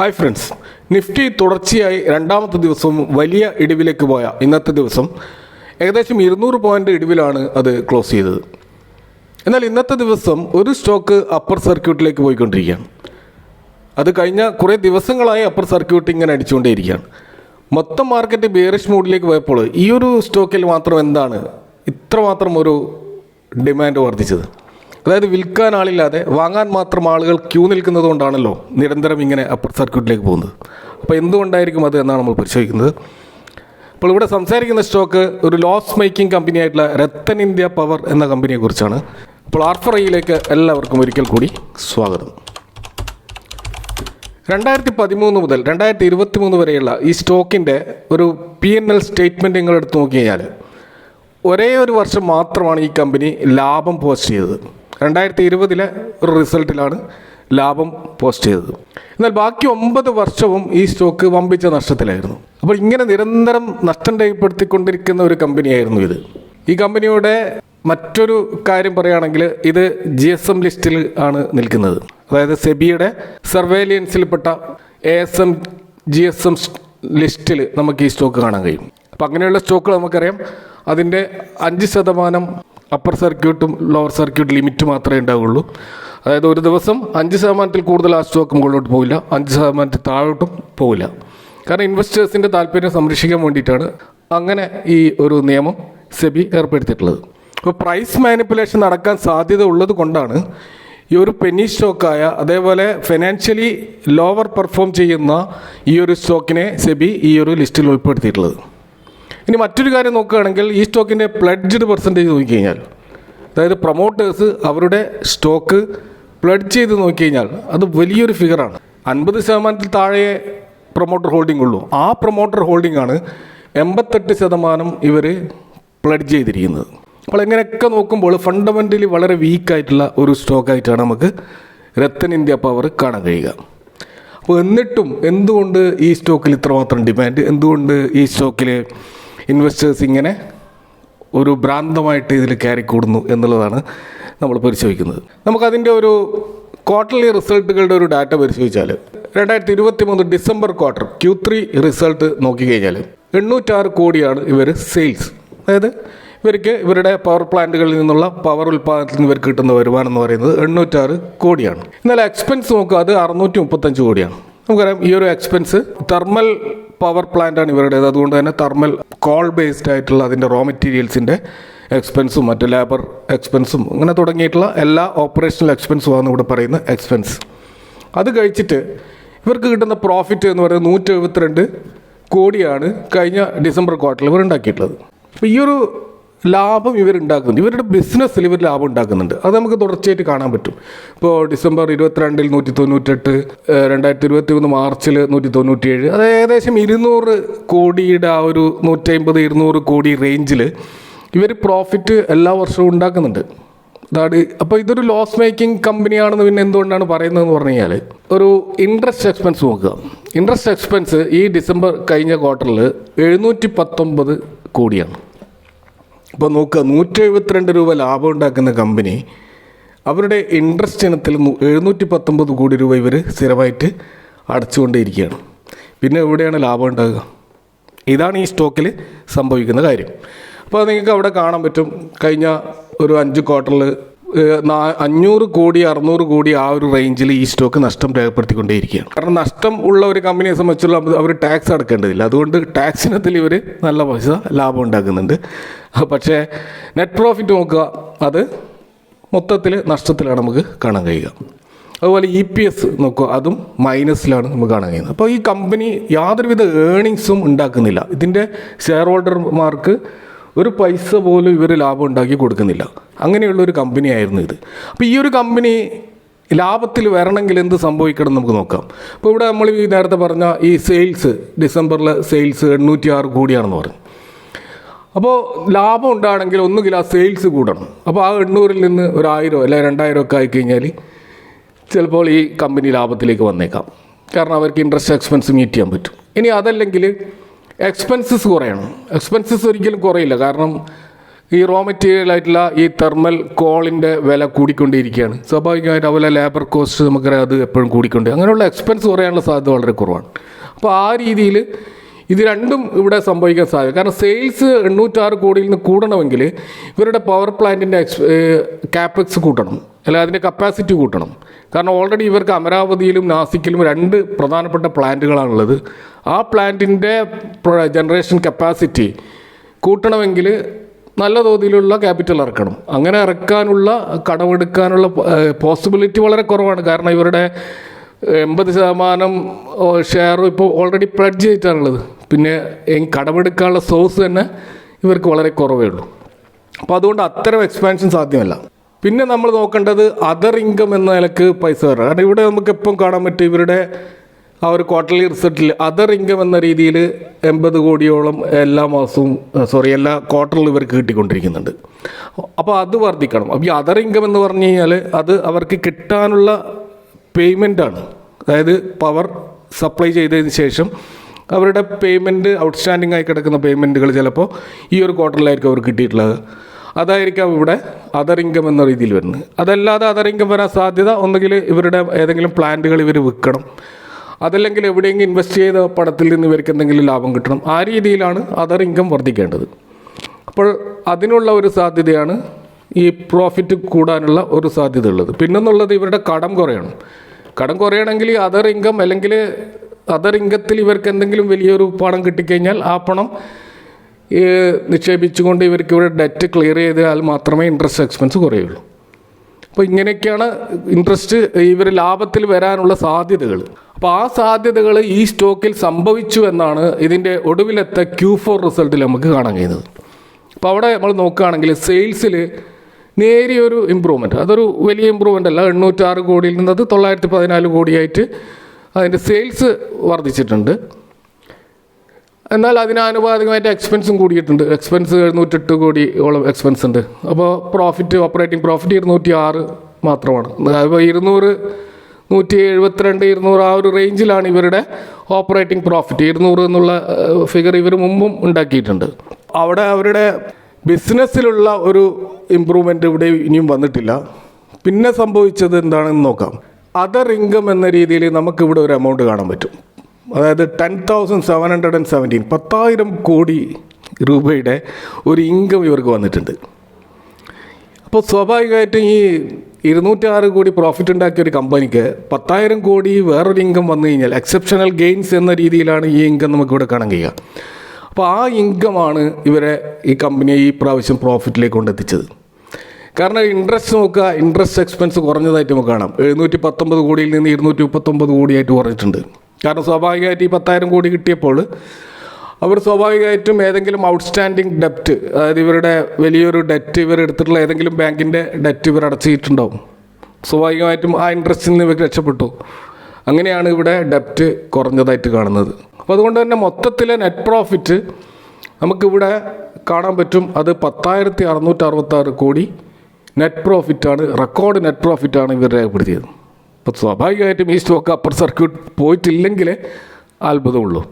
Hi friends, Nifty തുടർച്ചയായി രണ്ടാമത്തെ ദിവസവും വലിയ ഇടിവിലേക്ക് പോയ ഇന്നത്തെ ദിവസം ഏകദേശം 200 പോയിൻ്റ് ഇടിവിലാണ് അത് ക്ലോസ് ചെയ്തത്. എന്നാൽ ഇന്നത്തെ ദിവസം ഒരു സ്റ്റോക്ക് അപ്പർ സർക്യൂട്ടിലേക്ക് പോയിക്കൊണ്ടിരിക്കുകയാണ്. അത് കഴിഞ്ഞ കുറേ ദിവസങ്ങളായി അപ്പർ സർക്യൂട്ട് ഇങ്ങനെ അടിച്ചുകൊണ്ടേയിരിക്കുകയാണ്. മൊത്തം മാർക്കറ്റ് ബെയറിഷ് മൂഡിലേക്ക് പോയപ്പോൾ ഈ ഒരു സ്റ്റോക്കിൽ മാത്രം എന്താണ് ഇത്രമാത്രം ഒരു ഡിമാൻഡ് വർദ്ധിച്ചത്? അതായത് വിൽക്കാൻ ആളില്ലാതെ വാങ്ങാൻ മാത്രം ആളുകൾ ക്യൂ നിൽക്കുന്നത് കൊണ്ടാണല്ലോ നിരന്തരം ഇങ്ങനെ അപ്പർ സർക്യൂട്ടിലേക്ക് പോകുന്നത്. അപ്പോൾ എന്തുകൊണ്ടായിരിക്കും അത് എന്നാണ് നമ്മൾ പരിശോധിക്കുന്നത്. അപ്പോൾ ഇവിടെ സംസാരിക്കുന്ന സ്റ്റോക്ക് ഒരു ലോസ് മേക്കിംഗ് കമ്പനിയായിട്ടുള്ള രത്തൻ ഇന്ത്യ പവർ എന്ന കമ്പനിയെക്കുറിച്ചാണ്. അപ്പോൾ R4iയിലേക്ക് എല്ലാവർക്കും ഒരിക്കൽ കൂടി സ്വാഗതം. 2013 മുതൽ 2023 വരെയുള്ള ഈ സ്റ്റോക്കിൻ്റെ ഒരു P&L സ്റ്റേറ്റ്മെൻറ്റ് നിങ്ങൾ എടുത്ത് നോക്കി കഴിഞ്ഞാൽ ഒരേ ഒരു വർഷം മാത്രമാണ് ഈ കമ്പനി ലാഭം പോസ്റ്റ് ചെയ്തത്. 2020 ഒരു റിസൾട്ടിലാണ് ലാഭം പോസ്റ്റ് ചെയ്തത്. എന്നാൽ ബാക്കി 9 വർഷവും ഈ സ്റ്റോക്ക് വമ്പിച്ച നഷ്ടത്തിലായിരുന്നു. അപ്പോൾ ഇങ്ങനെ നിരന്തരം നഷ്ടം രേഖപ്പെടുത്തിക്കൊണ്ടിരിക്കുന്ന ഒരു കമ്പനിയായിരുന്നു ഇത്. ഈ കമ്പനിയുടെ മറ്റൊരു കാര്യം പറയുകയാണെങ്കിൽ ഇത് GSM ലിസ്റ്റിൽ ആണ് നിൽക്കുന്നത്. അതായത് സെബിയുടെ സർവേലിയൻസിൽപ്പെട്ട ASM GSM ലിസ്റ്റിൽ നമുക്ക് ഈ സ്റ്റോക്ക് കാണാൻ കഴിയും. അപ്പം അങ്ങനെയുള്ള സ്റ്റോക്കുകൾ നമുക്കറിയാം അതിൻ്റെ 5% അപ്പർ സർക്യൂട്ടും ലോവർ സർക്യൂട്ട് ലിമിറ്റ് മാത്രമേ ഉണ്ടാവുകയുള്ളൂ. അതായത് ഒരു ദിവസം 5% കൂടുതൽ ആ സ്റ്റോക്ക് മുകളിലോട്ട് പോവില്ല, 5% താഴോട്ടും പോവില്ല. കാരണം ഇൻവെസ്റ്റേഴ്സിൻ്റെ താല്പര്യം സംരക്ഷിക്കാൻ വേണ്ടിയിട്ടാണ് അങ്ങനെ ഈ ഒരു നിയമം സെബി ഏർപ്പെടുത്തിയിട്ടുള്ളത്. അപ്പോൾ പ്രൈസ് മാനിപ്പുലേഷൻ നടക്കാൻ സാധ്യത ഉള്ളത് കൊണ്ടാണ് ഈ ഒരു പെന്നി സ്റ്റോക്കായ അതേപോലെ ഫിനാൻഷ്യലി ലോവർ പെർഫോം ചെയ്യുന്ന ഈ ഒരു സ്റ്റോക്കിനെ സെബി ഈ ഒരു ലിസ്റ്റിൽ ഉൾപ്പെടുത്തിയിട്ടുള്ളത്. ഇനി മറ്റൊരു കാര്യം നോക്കുകയാണെങ്കിൽ ഈ സ്റ്റോക്കിൻ്റെ പ്ലഡ്ജ്ഡ് പെർസെൻറ്റേജ് നോക്കിക്കഴിഞ്ഞാൽ, അതായത് പ്രൊമോട്ടേഴ്സ് അവരുടെ സ്റ്റോക്ക് പ്ലഡ്ജ് ചെയ്ത് നോക്കിക്കഴിഞ്ഞാൽ അത് വലിയൊരു ഫിഗറാണ്. 50% താഴെ പ്രൊമോട്ടർ ഹോൾഡിംഗ് ഉള്ളൂ. ആ പ്രൊമോട്ടർ ഹോൾഡിംഗ് ആണ് 88% ഇവർ പ്ലഡ്ജ് ചെയ്തിരിക്കുന്നത്. അപ്പോൾ ഇങ്ങനെയൊക്കെ നോക്കുമ്പോൾ ഫണ്ടമെൻ്റലി വളരെ വീക്കായിട്ടുള്ള ഒരു സ്റ്റോക്കായിട്ടാണ് നമുക്ക് രത്തൻ ഇന്ത്യ പവർ കാണാൻ കഴിയുക. അപ്പോൾ എന്നിട്ടും എന്തുകൊണ്ട് ഈ സ്റ്റോക്കിൽ ഇത്രമാത്രം ഡിമാൻഡ്, എന്തുകൊണ്ട് ഈ സ്റ്റോക്കിൽ ഇൻവെസ്റ്റേഴ്സ് ഇങ്ങനെ ഒരു ഭ്രാന്തമായിട്ട് ഇതിൽ കയറി കൂടുന്നു എന്നുള്ളതാണ് നമ്മൾ പരിശോധിക്കുന്നത്. നമുക്കതിൻ്റെ ഒരു ക്വാർട്ടർലി റിസൾട്ടുകളുടെ ഒരു ഡാറ്റ പരിശോധിച്ചാൽ 2023 ഡിസംബർ ക്വാർട്ടർ Q3 റിസൾട്ട് നോക്കിക്കഴിഞ്ഞാൽ 806 കോടിയാണ് ഇവർ സെയിൽസ്. അതായത് ഇവർക്ക് ഇവരുടെ പവർ പ്ലാന്റുകളിൽ നിന്നുള്ള പവർ ഉൽപ്പാദനത്തിൽ നിന്ന് ഇവർക്ക് കിട്ടുന്ന വരുമാനം എന്ന് പറയുന്നത് 806 കോടിയാണ്. എന്നാൽ എക്സ്പെൻസ് നോക്കുക, അത് 635 കോടിയാണ്. നമുക്കറിയാം ഈ ഒരു എക്സ്പെൻസ് തെർമൽ പവർ പ്ലാന്റാണ് ഇവരുടേത്. അതുകൊണ്ട് തന്നെ തെർമൽ കോൾ ബേസ്ഡ് ആയിട്ടുള്ള അതിൻ്റെ റോ മെറ്റീരിയൽസിൻ്റെ എക്സ്പെൻസും മറ്റ് ലേബർ എക്സ്പെൻസും അങ്ങനെ തുടങ്ങിയിട്ടുള്ള എല്ലാ ഓപ്പറേഷണൽ എക്സ്പെൻസുമാണ് ഇവിടെ പറയുന്ന എക്സ്പെൻസ്. അത് കഴിച്ചിട്ട് ഇവർക്ക് കിട്ടുന്ന പ്രോഫിറ്റ് എന്ന് പറയുന്നത് 172 കോടിയാണ് കഴിഞ്ഞ ഡിസംബർ ക്വാർട്ടറിൽ ഇവർ ഉണ്ടാക്കിയിട്ടുള്ളത്. അപ്പോൾ ഈ ഒരു ലാഭം ഇവരുണ്ടാക്കുന്നുണ്ട്, ഇവരുടെ ബിസിനസ്സിൽ ഇവർ ലാഭം ഉണ്ടാക്കുന്നുണ്ട്. അത് നമുക്ക് തുടർച്ചയായിട്ട് കാണാൻ പറ്റും. ഇപ്പോൾ ഡിസംബർ 22 198, 2023 മാർച്ചിൽ 197, അത് ഏകദേശം 200 കോടിയുടെ ആ ഒരു 150-200 കോടി റേഞ്ചിൽ ഇവർ പ്രോഫിറ്റ് എല്ലാ വർഷവും ഉണ്ടാക്കുന്നുണ്ട്. അപ്പോൾ ഇതൊരു ലോസ് മേക്കിംഗ് കമ്പനിയാണെന്ന് പിന്നെ എന്തുകൊണ്ടാണ് പറയുന്നതെന്ന് പറഞ്ഞു കഴിഞ്ഞാൽ ഒരു ഇൻട്രസ്റ്റ് എക്സ്പെൻസ് നോക്കുക. ഇൻട്രസ്റ്റ് എക്സ്പെൻസ് ഈ ഡിസംബർ കഴിഞ്ഞ ക്വാർട്ടറിൽ 719 കോടിയാണ്. ഇപ്പോൾ നോക്കുക, 172 രൂപ ലാഭം ഉണ്ടാക്കുന്ന കമ്പനി അവരുടെ ഇൻട്രസ്റ്റ് ഇനത്തിൽ 719 കോടി രൂപ ഇവർ സ്ഥിരമായിട്ട് അടച്ചുകൊണ്ടേയിരിക്കുകയാണ്. പിന്നെ എവിടെയാണ് ലാഭം ഉണ്ടാകുക? ഇതാണ് ഈ സ്റ്റോക്കിൽ സംഭവിക്കുന്ന കാര്യം. അപ്പോൾ നിങ്ങൾക്ക് അവിടെ കാണാൻ പറ്റും കഴിഞ്ഞ ഒരു 5 ക്വാർട്ടറിൽ 500 കോടി 600 കോടി ആ ഒരു റേഞ്ചിൽ ഈ സ്റ്റോക്ക് നഷ്ടം രേഖപ്പെടുത്തിക്കൊണ്ടേയിരിക്കുകയാണ്. കാരണം നഷ്ടം ഉള്ള ഒരു കമ്പനിയെ സംബന്ധിച്ചുള്ള അവർ ടാക്സ് അടക്കേണ്ടതില്ല. അതുകൊണ്ട് ടാക്സ് ഇനത്തിൽ ഇവർ നല്ല പൈസ ലാഭം ഉണ്ടാക്കുന്നുണ്ട്. പക്ഷേ നെറ്റ് പ്രോഫിറ്റ് നോക്കുക, അത് മൊത്തത്തിൽ നഷ്ടത്തിലാണ് നമുക്ക് കാണാൻ കഴിയുക. അതുപോലെ EPS നോക്കുക, അതും മൈനസിലാണ് നമുക്ക് കാണാൻ കഴിയുന്നത്. അപ്പോൾ ഈ കമ്പനി യാതൊരുവിധ ഏണിങ്സും ഉണ്ടാക്കുന്നില്ല. ഇതിൻ്റെ ഷെയർ ഹോൾഡർമാർക്ക് ഒരു പൈസ പോലും ഇവർ ലാഭം ഉണ്ടാക്കി കൊടുക്കുന്നില്ല. അങ്ങനെയുള്ളൊരു കമ്പനിയായിരുന്നു ഇത്. അപ്പോൾ ഈ ഒരു കമ്പനി ലാഭത്തിൽ വരണമെങ്കിൽ എന്ത് സംഭവിക്കണം നമുക്ക് നോക്കാം. അപ്പോൾ ഇവിടെ നമ്മൾ ഈ നേരത്തെ പറഞ്ഞ ഈ സെയിൽസ്, ഡിസംബറിലെ സെയിൽസ് 806 കോടിയാണെന്ന് പറഞ്ഞു. അപ്പോൾ ലാഭം ഉണ്ടാണെങ്കിൽ ഒന്നുകിൽ ആ സെയിൽസ് കൂടണം. അപ്പോൾ ആ 800-ൽ നിന്ന് 1000 അല്ലെങ്കിൽ 2000 ഒക്കെ ആയിക്കഴിഞ്ഞാൽ ചിലപ്പോൾ ഈ കമ്പനി ലാഭത്തിലേക്ക് വന്നേക്കാം. കാരണം അവർക്ക് ഇൻട്രസ്റ്റ് എക്സ്പെൻസ് മീറ്റ് ചെയ്യാൻ പറ്റും. ഇനി അതല്ലെങ്കിൽ എക്സ്പെൻസസ് കുറയണം. എക്സ്പെൻസസ് ഒരിക്കലും കുറയില്ല. കാരണം ഈ റോ മെറ്റീരിയൽ ആയിട്ടുള്ള ഈ തെർമൽ കോളിൻ്റെ വില കൂടിക്കൊണ്ടേയിരിക്കുകയാണ്. സ്വാഭാവികമായിട്ട് അതുപോലെ ലേബർ കോസ്റ്റ് നമുക്കറിയാം, അത് എപ്പോഴും കൂടിക്കൊണ്ട് അങ്ങനെയുള്ള എക്സ്പെൻസ് കുറയാനുള്ള സാധ്യത വളരെ കുറവാണ്. അപ്പോൾ ആ രീതിയിൽ ഇത് രണ്ടും ഇവിടെ സംഭവിക്കാൻ സാധ്യത. കാരണം സെയിൽസ് 806 കോടിയിൽ നിന്ന് കൂടണമെങ്കിൽ ഇവരുടെ പവർ പ്ലാന്റിൻ്റെ കാപ്പെക്സ് കൂട്ടണം, അല്ലെങ്കിൽ അതിൻ്റെ കപ്പാസിറ്റി കൂട്ടണം. കാരണം ഓൾറെഡി ഇവർക്ക് അമരാവതിയിലും നാസിക്കിലും 2 പ്രധാനപ്പെട്ട പ്ലാന്റുകളാണുള്ളത്. ആ പ്ലാന്റിൻ്റെ ജനറേഷൻ കപ്പാസിറ്റി കൂട്ടണമെങ്കിൽ നല്ല തോതിലുള്ള ക്യാപിറ്റൽ ഇറക്കണം. അങ്ങനെ ഇറക്കാനുള്ള കടമെടുക്കാനുള്ള പോസിബിലിറ്റി വളരെ കുറവാണ്. കാരണം ഇവരുടെ 80% ഷെയറും ഇപ്പോൾ ഓൾറെഡി പ്ലഡ്ജ് ചെയ്തിട്ടാണുള്ളത്. പിന്നെ കടമെടുക്കാനുള്ള സോഴ്സ് തന്നെ ഇവർക്ക് വളരെ കുറവേ ഉള്ളൂ. അപ്പോൾ അതുകൊണ്ട് അത്തരം എക്സ്പാൻഷൻ സാധ്യമല്ല. പിന്നെ നമ്മൾ നോക്കേണ്ടത് അതർ ഇൻകം എന്ന നിലക്ക് പൈസ വരണം. കാരണം ഇവിടെ നമുക്ക് എപ്പം കാണാൻ പറ്റും ഇവരുടെ ആ ഒരു ക്വാർട്ടർലി റിസൾട്ടിൽ അതർ ഇൻകം എന്ന രീതിയിൽ 80 കോടിയോളം എല്ലാ മാസവും എല്ലാ ക്വാർട്ടറിലും ഇവർക്ക് കിട്ടിക്കൊണ്ടിരിക്കുന്നുണ്ട്. അപ്പോൾ അത് വർദ്ധിക്കണം. അപ്പോൾ ഈ അതർ ഇൻകം എന്ന് പറഞ്ഞു കഴിഞ്ഞാൽ അത് അവർക്ക് കിട്ടാനുള്ള പേയ്മെൻറ്റാണ്. അതായത് പവർ സപ്ലൈ ചെയ്തതിന് ശേഷം അവരുടെ പേയ്മെൻറ്റ് ഔട്ട്സ്റ്റാൻഡിംഗ് ആയി കിടക്കുന്ന പേയ്മെൻറ്റുകൾ ചിലപ്പോൾ ഈ ഒരു ക്വാർട്ടറിലായിരിക്കും അവർക്ക് കിട്ടിയിട്ടുള്ളത്. അതായിരിക്കാം ഇവിടെ അതർ ഇൻകം എന്ന രീതിയിൽ വരുന്നത്. അതല്ലാതെ അതർ ഇൻകം വരാൻ സാധ്യത ഒന്നുകിൽ ഇവരുടെ ഏതെങ്കിലും പ്ലാന്റുകൾ ഇവർ വിൽക്കണം, അതല്ലെങ്കിൽ എവിടെയെങ്കിലും ഇൻവെസ്റ്റ് ചെയ്ത പണത്തിൽ നിന്ന് ഇവർക്ക് എന്തെങ്കിലും ലാഭം കിട്ടണം. ആ രീതിയിലാണ് അതർ ഇൻകം വർദ്ധിക്കേണ്ടത്. അപ്പോൾ അതിനുള്ള ഒരു സാധ്യതയാണ് ഈ പ്രോഫിറ്റ് കൂടാനുള്ള ഒരു സാധ്യത ഉള്ളത്. പിന്നെന്നുള്ളത് ഇവരുടെ കടം കുറയണം. കടം കുറയണമെങ്കിൽ അതർ ഇൻകം അല്ലെങ്കിൽ അതർ ഇൻകത്തിൽ ഇവർക്ക് എന്തെങ്കിലും വലിയൊരു പണം കിട്ടിക്കഴിഞ്ഞാൽ ആ പണം നിക്ഷേപിച്ചുകൊണ്ട് ഇവർക്ക് ഇവിടെ ഡെറ്റ് ക്ലിയർ ചെയ്താൽ മാത്രമേ ഇൻട്രസ്റ്റ് എക്സ്പെൻസ് കുറയുള്ളൂ. അപ്പോൾ ഇങ്ങനെയൊക്കെയാണ് ഇൻട്രസ്റ്റ് ഇവർ ലാഭത്തിൽ വരാനുള്ള സാധ്യതകൾ. അപ്പോൾ ആ സാധ്യതകൾ ഈ സ്റ്റോക്കിൽ സംഭവിച്ചു എന്നാണ് ഇതിൻ്റെ ഒടുവിലത്തെ Q4 റിസൾട്ടിൽ നമുക്ക് കാണാൻ കഴിയുന്നത്. അപ്പോൾ അവിടെ നമ്മൾ നോക്കുകയാണെങ്കിൽ സെയിൽസിൽ നേരിയൊരു ഇമ്പ്രൂവ്മെൻറ്റ്, അതൊരു വലിയ ഇമ്പ്രൂവ്മെൻ്റ് അല്ല. 806 കോടിയിൽ നിന്ന് അത് 914 കോടിയായിട്ട് അതിൻ്റെ സെയിൽസ് വർദ്ധിച്ചിട്ടുണ്ട്. എന്നാൽ അതിനാനുപാതികമായിട്ട് എക്സ്പെൻസും കൂടിയിട്ടുണ്ട്. എക്സ്പെൻസ് 708 കോടിയോളം എക്സ്പെൻസ് ഉണ്ട്. അപ്പോൾ ഓപ്പറേറ്റിംഗ് പ്രോഫിറ്റ് 206 മാത്രമാണ്. അപ്പോൾ 200, 172, 200 ആ ഒരു റേഞ്ചിലാണ് ഇവരുടെ ഓപ്പറേറ്റിംഗ് പ്രോഫിറ്റ്. 200 എന്നുള്ള ഫിഗർ ഇവർ മുമ്പും ഉണ്ടാക്കിയിട്ടുണ്ട്. അവിടെ അവരുടെ ബിസിനസ്സിലുള്ള ഒരു ഇമ്പ്രൂവ്മെൻറ്റ് ഇവിടെ ഇനിയും വന്നിട്ടില്ല. പിന്നെ സംഭവിച്ചത് എന്താണെന്ന് നോക്കാം. അതർ ഇൻകം എന്ന രീതിയിൽ നമുക്കിവിടെ ഒരു എമൗണ്ട് കാണാൻ പറ്റും. അതായത് 10,717 10,000 കോടി രൂപയുടെ ഒരു ഇൻകം ഇവർക്ക് വന്നിട്ടുണ്ട്. അപ്പോൾ സ്വാഭാവികമായിട്ടും ഈ 206 കോടി പ്രോഫിറ്റ് ഉണ്ടാക്കിയ ഒരു കമ്പനിക്ക് 10,000 കോടി വേറൊരു ഇൻകം വന്നു കഴിഞ്ഞാൽ എക്സെപ്ഷണൽ ഗെയിൻസ് എന്ന രീതിയിലാണ് ഈ ഇൻകം നമുക്കിവിടെ കാണാൻ കഴിയുക. അപ്പോൾ ആ ഇൻകമാണ് ഇവരെ ഈ കമ്പനിയെ ഈ പ്രാവശ്യം പ്രോഫിറ്റിലേക്ക് കൊണ്ടെത്തിച്ചത്. കാരണം ഇൻട്രസ്റ്റ് നോക്കുക, ഇൻട്രസ്റ്റ് എക്സ്പെൻസ് കുറഞ്ഞതായിട്ട് നമുക്ക് കാണാം. 719 കോടിയിൽ നിന്ന് 239 കോടിയായിട്ട് കുറഞ്ഞിട്ടുണ്ട്. കാരണം സ്വാഭാവികമായിട്ട് ഈ 10,000 കോടി കിട്ടിയപ്പോൾ അവർ സ്വാഭാവികമായിട്ടും ഏതെങ്കിലും ഔട്ട്സ്റ്റാൻഡിങ് ഡെപ്റ്റ്, അതായത് ഇവരുടെ വലിയൊരു ഡെറ്റ് ഇവർ എടുത്തിട്ടുള്ള ഏതെങ്കിലും ബാങ്കിൻ്റെ ഡെറ്റ് ഇവർ അടച്ചിട്ടുണ്ടാവും. സ്വാഭാവികമായിട്ടും ആ ഇൻട്രസ്റ്റിൽ നിന്ന് ഇവർക്ക് രക്ഷപ്പെട്ടു. അങ്ങനെയാണ് ഇവിടെ ഡെപ്റ്റ് കുറഞ്ഞതായിട്ട് കാണുന്നത്. അപ്പോൾ അതുകൊണ്ട് തന്നെ മൊത്തത്തിലെ നെറ്റ് പ്രോഫിറ്റ് നമുക്കിവിടെ കാണാൻ പറ്റും. അത് 10,666 കോടി നെറ്റ് പ്രോഫിറ്റാണ്, റെക്കോർഡ് നെറ്റ് പ്രോഫിറ്റാണ് ഇവർ രേഖപ്പെടുത്തിയത്. അപ്പോൾ സ്വാഭാവികമായിട്ടും ഈ സ്റ്റോക്ക് അപ്പർ സർക്യൂട്ട് പോയിട്ടില്ലെങ്കിൽ അത്ഭുതമുള്ളൂ.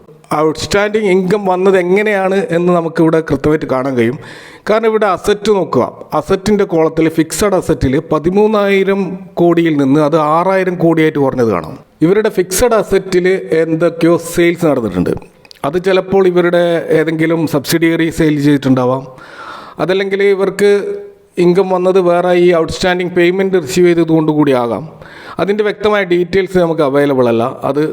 ഔട്ട്സ്റ്റാൻഡിങ് ഇൻകം വന്നത് എങ്ങനെയാണ് എന്ന് നമുക്കിവിടെ കൃത്യമായിട്ട് കാണാൻ കഴിയും. കാരണം ഇവിടെ അസറ്റ് നോക്കുക, അസറ്റിൻ്റെ കോളത്തിൽ ഫിക്സഡ് അസറ്റിൽ 13,000 കോടിയിൽ നിന്ന് അത് 6,000 കോടിയായിട്ട് കുറഞ്ഞത് കാണാം. ഇവരുടെ ഫിക്സഡ് അസറ്റിൽ എന്തൊക്കെയോ സെയിൽസ് നടന്നിട്ടുണ്ട്. അത് ചിലപ്പോൾ ഇവരുടെ ഏതെങ്കിലും സബ്സിഡിയറി സെയിൽ ചെയ്തിട്ടുണ്ടാവാം, അതല്ലെങ്കിൽ ഇവർക്ക് ഇൻകം വന്നത് വേറെ ഈ ഔട്ട്സ്റ്റാൻഡിങ് പേയ്മെൻറ്റ് റിസീവ് ചെയ്തതുകൊണ്ട് കൂടി ആകാം. അതിൻ്റെ വ്യക്തമായ ഡീറ്റെയിൽസ് നമുക്ക് അവൈലബിൾ അല്ല. അത്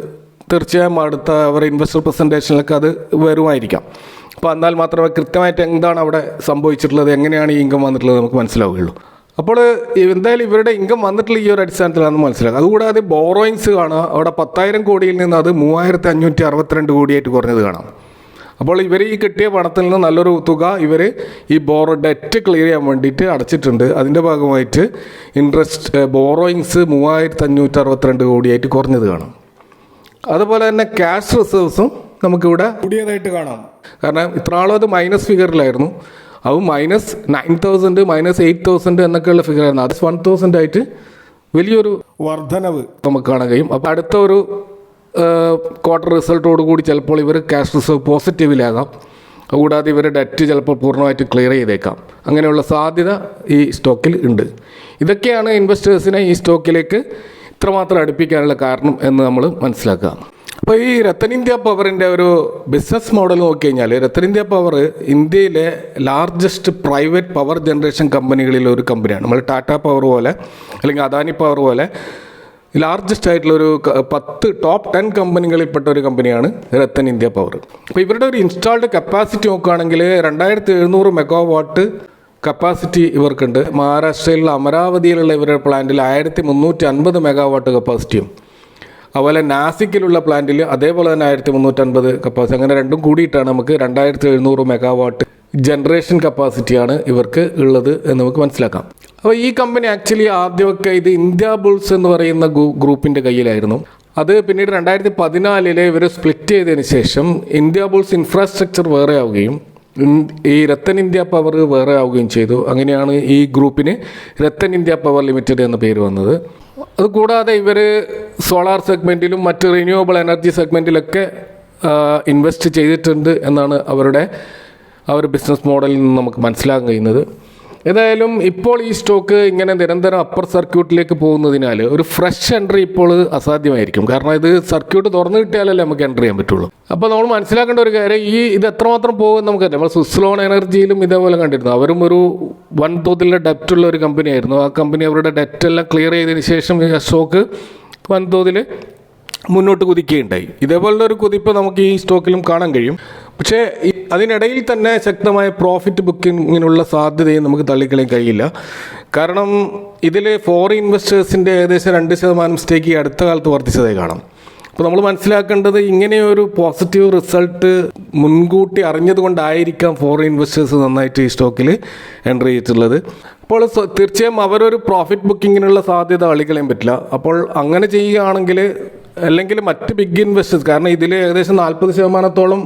തീർച്ചയായും അടുത്ത അവരുടെ ഇൻവെസ്റ്റർ പ്രസൻറ്റേഷനിലൊക്കെ അത് വരുമായിരിക്കാം. അപ്പോൾ എന്നാൽ മാത്രമേ കൃത്യമായിട്ട് എന്താണ് അവിടെ സംഭവിച്ചിട്ടുള്ളത്, എങ്ങനെയാണ് ഈ ഇൻകം വന്നിട്ടുള്ളത് നമുക്ക് മനസ്സിലാവുകയുള്ളൂ. അപ്പോൾ എന്തായാലും ഇവരുടെ ഇൻകം വന്നിട്ടുള്ള ഈ ഒരു അടിസ്ഥാനത്തിലാണെന്ന് മനസ്സിലാക്കുക. അതുകൂടാതെ ബോറോയിങ്സ് കാണുക, അവിടെ 10,000 കോടിയിൽ നിന്ന് അത് 3,562 കോടിയായിട്ട് കുറഞ്ഞത് കാണാം. അപ്പോൾ ഇവർ ഈ കിട്ടിയ പണത്തിൽ നിന്ന് നല്ലൊരു തുക ഇവർ ഈ ഡെറ്റ് ക്ലിയർ ചെയ്യാൻ വേണ്ടിയിട്ട് അടച്ചിട്ടുണ്ട്. അതിൻ്റെ ഭാഗമായിട്ട് ഇൻട്രസ്റ്റ് ബോറോയിങ്സ് 3,562 കോടിയായിട്ട് കുറഞ്ഞത് കാണാം. അതുപോലെ തന്നെ ക്യാഷ് റിസർവ്സും നമുക്കിവിടെ കൂടിയതായിട്ട് കാണാം. കാരണം ഇത്ര ആളും അത് മൈനസ് ഫിഗറിലായിരുന്നു. അത് -9,000 -8,000 എന്നൊക്കെയുള്ള ഫിഗറായിരുന്നു. അത് 1,000 ആയിട്ട് വലിയൊരു വർധനവ് നമുക്ക് കാണാൻ കഴിയും. അപ്പോൾ അടുത്ത ഒരു ക്വാർട്ടർ റിസൾട്ടോട് കൂടി ചിലപ്പോൾ ഇവർ ക്യാഷ് റിസർവ് പോസിറ്റീവിലാകാം. കൂടാതെ ഇവരുടെ ഡെറ്റ് ചിലപ്പോൾ പൂർണ്ണമായിട്ട് ക്ലിയർ ചെയ്തേക്കാം. അങ്ങനെയുള്ള സാധ്യത ഈ സ്റ്റോക്കിൽ ഉണ്ട്. ഇതൊക്കെയാണ് ഇൻവെസ്റ്റേഴ്സിനെ ഈ സ്റ്റോക്കിലേക്ക് ഇത്രമാത്രം അടുപ്പിക്കാനുള്ള കാരണം എന്ന് നമ്മൾ മനസ്സിലാക്കുക. അപ്പോൾ ഈ രത്തൻ ഇന്ത്യ പവറിൻ്റെ ഒരു ബിസിനസ് മോഡൽ നോക്കിക്കഴിഞ്ഞാൽ, രത്തൻ ഇന്ത്യ പവർ ഇന്ത്യയിലെ ലാർജസ്റ്റ് പ്രൈവറ്റ് പവർ ജനറേഷൻ കമ്പനികളിൽ ഒരു കമ്പനിയാണ്. നമ്മൾ ടാറ്റ പവർ പോലെ അല്ലെങ്കിൽ അദാനി പവർ പോലെ ലാർജസ്റ്റ് ആയിട്ടുള്ളൊരു 10 ടോപ്പ് 10 കമ്പനികളിൽപ്പെട്ട ഒരു കമ്പനിയാണ് രത്തൻ ഇന്ത്യ പവർ. അപ്പോൾ ഇവരുടെ ഒരു ഇൻസ്റ്റാൾഡ് കപ്പാസിറ്റി നോക്കുകയാണെങ്കിൽ 2700 മെഗാവാട്ട് കപ്പാസിറ്റി ഇവർക്കുണ്ട്. മഹാരാഷ്ട്രയിലുള്ള അമരാവതിയിലുള്ള ഇവരുടെ പ്ലാന്റിൽ 1350 മെഗാവാട്ട് കപ്പാസിറ്റിയും, അതുപോലെ നാസിക്കിലുള്ള പ്ലാന്റിൽ അതേപോലെ തന്നെ 1350 കപ്പാസിറ്റി. അങ്ങനെ രണ്ടും കൂടിയിട്ടാണ് നമുക്ക് 2700 മെഗാവാട്ട് ജനറേഷൻ കപ്പാസിറ്റിയാണ് ഇവർക്ക് ഉള്ളത് എന്ന് നമുക്ക് മനസ്സിലാക്കാം. അപ്പോൾ ഈ കമ്പനി ആക്ച്വലി ആദ്യമൊക്കെ ഇത് ഇന്ത്യ ബുൾസ് എന്ന് പറയുന്ന ഗ്രൂപ്പിൻ്റെ കയ്യിലായിരുന്നു. അത് പിന്നീട് 2014 ഇവർ സ്പ്ലിറ്റ് ചെയ്തതിന് ശേഷം ഇന്ത്യ ബുൾസ് ഇൻഫ്രാസ്ട്രക്ചർ വേറെ ആവുകയും ഈ രത്തൻ ഇന്ത്യ പവർ വേറെ ആവുകയും ചെയ്തു. അങ്ങനെയാണ് ഈ ഗ്രൂപ്പിന് രത്തൻ ഇന്ത്യ പവർ ലിമിറ്റഡ് എന്ന പേര് വന്നത്. അതുകൂടാതെ ഇവർ സോളാർ സെഗ്മെൻറ്റിലും മറ്റ് റിന്യൂവബിൾ എനർജി സെഗ്മെൻറ്റിലൊക്കെ ഇൻവെസ്റ്റ് ചെയ്തിട്ടുണ്ട് എന്നാണ് അവരുടെ ബിസിനസ് മോഡലിൽ നിന്ന് നമുക്ക് മനസ്സിലാക്കാൻ കഴിയുന്നത്. ഏതായാലും ഇപ്പോൾ ഈ സ്റ്റോക്ക് ഇങ്ങനെ നിരന്തരം അപ്പർ സർക്യൂട്ടിലേക്ക് പോകുന്നതിനാൽ ഒരു ഫ്രഷ് എൻട്രി ഇപ്പോൾ അസാധ്യമായിരിക്കും. കാരണം ഇത് സർക്യൂട്ട് തുറന്നു കിട്ടിയാലല്ലേ നമുക്ക് എൻട്രി ചെയ്യാൻ പറ്റുള്ളൂ. അപ്പോൾ നമ്മൾ മനസ്സിലാക്കേണ്ട ഒരു കാര്യം, ഇത് എത്രമാത്രം പോകുമെന്ന് നമുക്കറിയാം. നമ്മൾ സ്വിസ്ലോൺ എനർജിയിലും ഇതേപോലെ കണ്ടിരുന്നു. അവരും ഒരു വൻതോതിലുള്ള ഡെപ്റ്റുള്ള ഒരു കമ്പനിയായിരുന്നു. ആ കമ്പനി അവരുടെ ഡെറ്റെല്ലാം ക്ലിയർ ചെയ്തതിന് ശേഷം സ്റ്റോക്ക് വൻതോതിൽ മുന്നോട്ട് കുതിക്കുകയുണ്ടായി. ഇതേപോലുള്ള ഒരു കുതിപ്പ് നമുക്ക് ഈ സ്റ്റോക്കിലും കാണാൻ കഴിയും. പക്ഷേ അതിനിടയിൽ തന്നെ ശക്തമായ പ്രോഫിറ്റ് ബുക്കിങ്ങിനുള്ള സാധ്യതയും നമുക്ക് തള്ളിക്കളയാൻ കഴിയില്ല. കാരണം ഇതിൽ ഫോറിൻ ഇൻവെസ്റ്റേഴ്സിൻ്റെ ഏകദേശം 2% സ്റ്റേക്ക് ഈ അടുത്ത കാലത്ത് വർദ്ധിച്ചതായി കാണാം. അപ്പോൾ നമ്മൾ മനസ്സിലാക്കേണ്ടത്, ഇങ്ങനെയൊരു പോസിറ്റീവ് റിസൾട്ട് മുൻകൂട്ടി അറിഞ്ഞതുകൊണ്ടായിരിക്കാം ഫോറിൻ ഇൻവെസ്റ്റേഴ്സ് നന്നായിട്ട് ഈ സ്റ്റോക്കിൽ എൻട്രി ചെയ്തിട്ടുള്ളത്. അപ്പോൾ തീർച്ചയായും അവരൊരു പ്രോഫിറ്റ് ബുക്കിങ്ങിനുള്ള സാധ്യത തള്ളിക്കളയാൻ പറ്റില്ല. അപ്പോൾ അങ്ങനെ ചെയ്യുകയാണെങ്കിൽ, അല്ലെങ്കിൽ മറ്റ് ബിഗ് ഇൻവെസ്റ്റേഴ്സ്, കാരണം ഇതിൽ ഏകദേശം 40%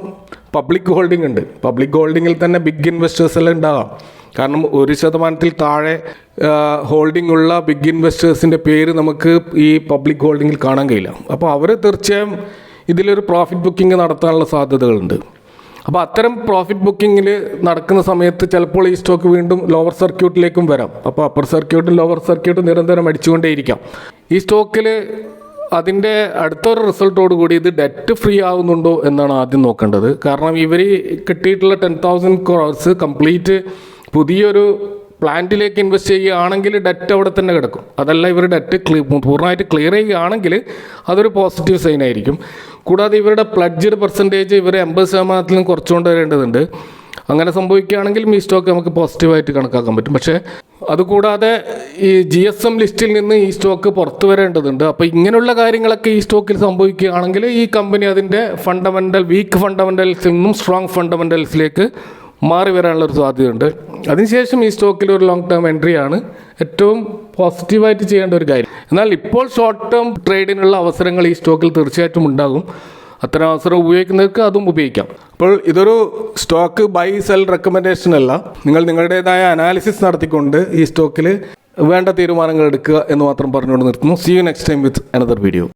പബ്ലിക് ഹോൾഡിംഗ് ഉണ്ട്. പബ്ലിക് ഹോൾഡിങ്ങിൽ തന്നെ ബിഗ് ഇൻവെസ്റ്റേഴ്സ് എല്ലാം ഉണ്ടാകാം. കാരണം 1% താഴെ ഹോൾഡിംഗ് ഉള്ള ബിഗ് ഇൻവെസ്റ്റേഴ്സിൻ്റെ പേര് നമുക്ക് ഈ പബ്ലിക് ഹോൾഡിങ്ങിൽ കാണാൻ കഴിയില്ല. അപ്പോൾ അവർ തീർച്ചയായും ഇതിലൊരു പ്രോഫിറ്റ് ബുക്കിംഗ് നടത്താനുള്ള സാധ്യതകളുണ്ട്. അപ്പോൾ അത്തരം പ്രോഫിറ്റ് ബുക്കിങ്ങിൽ നടക്കുന്ന സമയത്ത് ചിലപ്പോൾ ഈ സ്റ്റോക്ക് വീണ്ടും ലോവർ സർക്യൂട്ടിലേക്കും വരാം. അപ്പോൾ അപ്പർ സർക്യൂട്ടും ലോവർ സർക്യൂട്ടും നിരന്തരം അടിച്ചുകൊണ്ടേയിരിക്കാം. ഈ സ്റ്റോക്കിൽ അതിൻ്റെ അടുത്തൊരു റിസൾട്ടോടുകൂടി ഇത് ഡെറ്റ് ഫ്രീ ആവുന്നുണ്ടോ എന്നാണ് ആദ്യം നോക്കേണ്ടത്. കാരണം ഇവർ കിട്ടിയിട്ടുള്ള 10,000 crores കംപ്ലീറ്റ് പുതിയൊരു പ്ലാന്റിലേക്ക് ഇൻവെസ്റ്റ് ചെയ്യുകയാണെങ്കിൽ ഡെറ്റ് അവിടെ തന്നെ കിടക്കും. അതല്ല, ഇവർ ഡെറ്റ് പൂർണ്ണമായിട്ട് ക്ലിയർ ചെയ്യുകയാണെങ്കിൽ അതൊരു പോസിറ്റീവ് സൈൻ ആയിരിക്കും. കൂടാതെ ഇവരുടെ പ്ലഡ്ജഡ് പെർസെൻറ്റേജ് ഇവർ 80% കുറച്ചുകൊണ്ട് വരേണ്ടതുണ്ട്. അങ്ങനെ സംഭവിക്കുകയാണെങ്കിൽ ഈ സ്റ്റോക്ക് നമുക്ക് പോസിറ്റീവായിട്ട് കണക്കാക്കാൻ പറ്റും. പക്ഷേ അതുകൂടാതെ ഈ GSM ലിസ്റ്റിൽ നിന്ന് ഈ സ്റ്റോക്ക് പുറത്തു വരേണ്ടതുണ്ട്. അപ്പോൾ ഇങ്ങനെയുള്ള കാര്യങ്ങളൊക്കെ ഈ സ്റ്റോക്കിൽ സംഭവിക്കുകയാണെങ്കിൽ ഈ കമ്പനി അതിൻ്റെ വീക്ക് ഫണ്ടമെൻ്റൽസിൽ നിന്നും സ്ട്രോങ് ഫണ്ടമെൻ്റൽസിലേക്ക് മാറി വരാനുള്ളൊരു സാധ്യതയുണ്ട്. അതിനുശേഷം ഈ സ്റ്റോക്കിൽ ഒരു ലോങ് ടേം എൻട്രിയാണ് ഏറ്റവും പോസിറ്റീവായിട്ട് ചെയ്യേണ്ട ഒരു കാര്യം. എന്നാൽ ഇപ്പോൾ ഷോർട്ട് ടേം ട്രേഡിനുള്ള അവസരങ്ങൾ ഈ സ്റ്റോക്കിൽ തീർച്ചയായിട്ടും ഉണ്ടാകും. അത്തരം അവസരം ഉപയോഗിക്കുന്നവർക്ക് അതും ഉപയോഗിക്കാം. അപ്പോൾ ഇതൊരു സ്റ്റോക്ക് ബൈ സെൽ റെക്കമെൻഡേഷൻ അല്ല. നിങ്ങൾ നിങ്ങളുടേതായ അനാലിസിസ് നടത്തിക്കൊണ്ട് ഈ സ്റ്റോക്കിൽ വേണ്ട തീരുമാനങ്ങൾ എടുക്കുക എന്ന് മാത്രം പറഞ്ഞുകൊണ്ട് നിർത്തുന്നു. See you next time with another video.